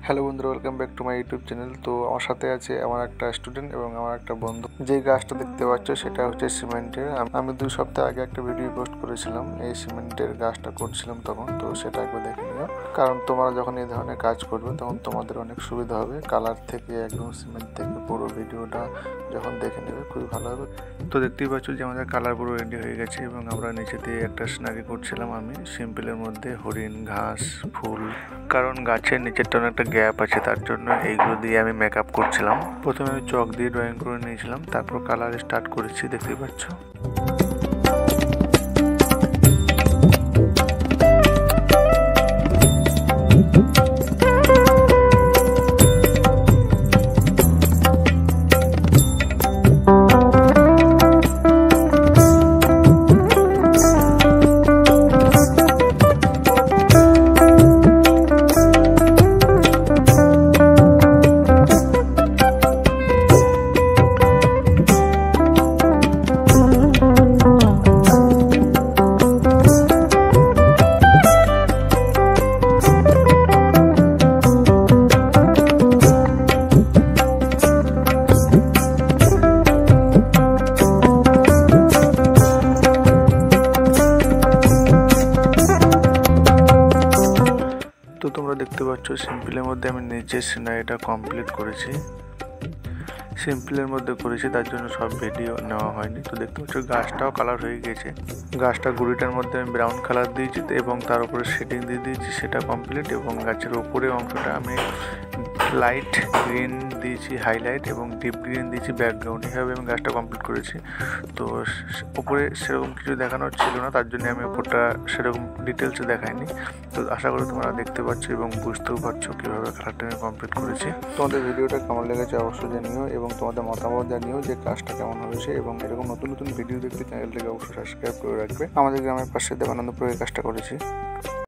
Hello বন্ধুরা, welcome back to my YouTube channel. তো আমার সাথে আছে আমার একটা স্টুডেন্ট এবং আমার একটা বন্ধু। যে গাছটা দেখতে পাচ্ছ সেটা হচ্ছে সিমেন্টের। আমি 2 সপ্তাহ আগে একটা ভিডিও পোস্ট করেছিলাম এই সিমেন্টের গাছটা করছিলাম তখন। তো সেটা একবার দেখে নিও, কারণ তোমরা যখন এই ধরনের কাজ করবে তখন তোমাদের অনেক সুবিধা হবে। কালার থেকে একদম সিমেন্ট থেকে পুরো ভিডিওটা যখন দেখে নেবে খুবই ভালো হবে। তো দেখতেই পাচ্ছ যে আমাদের কালার পুরো রেডি হয়ে গেছে এবং আমরা নিচে দিয়ে একটা সিনারি করছিলাম। আমি সিম্পলের মধ্যে হরিণ, ঘাস, ফুল, কারণ গাছের নিচেরটা অনেকটা গ্যাপ আছে, তার জন্য এইগুলো দিয়ে আমি মেকআপ করছিলাম। প্রথমে আমি চক দিয়ে ড্রয়িং করে নিয়েছিলাম, তারপর কালার স্টার্ট করেছি, দেখতেই পাচ্ছ। তো তোমরা দেখতে পাচ্ছ সিম্পলের মধ্যে আমি নিচের সিনারিটা কমপ্লিট করেছি। সিম্পলের মধ্যে করেছি, তার জন্য সব ভিডিও নেওয়া হয়নি। তো দেখতে পাচ্ছ গাছটাও কালার হয়ে গেছে। গাছটা গুড়িটার মধ্যে আমি ব্রাউন কালার দিয়েছি এবং তার উপরে শেডিং দিয়ে দিয়েছি, সেটা কমপ্লিট। এবং গাছের উপরে অংশটা আমি লাইট গ্রিন দিয়েছি হাইলাইট এবং ডিপ গ্রিন দিয়েছি ব্যাকগ্রাউন্ড। এইভাবে আমি গাছটা কমপ্লিট করেছি। তো উপরে সেরকম কিছু দেখানোর ছিল না, তার জন্য আমি উপরটা সেরকম ডিটেলসে দেখাইনি। তো আশা করি তোমরা দেখতে পাচ্ছ এবং বুঝতেও পারছো কীভাবে কালারটা আমি কমপ্লিট করেছি। তোমাদের ভিডিওটা কেমন লেগেছে অবশ্যই জানিও এবং তোমাদের মতামত জানিও যে কাজটা কেমন হয়েছে। এবং এরকম নতুন নতুন ভিডিও দেখতে চ্যানেলটাকে অবশ্যই সাবস্ক্রাইব করে রাখবে। আমাদের গ্রামের পাশে দেবানন্দপুরে কাজটা করেছি।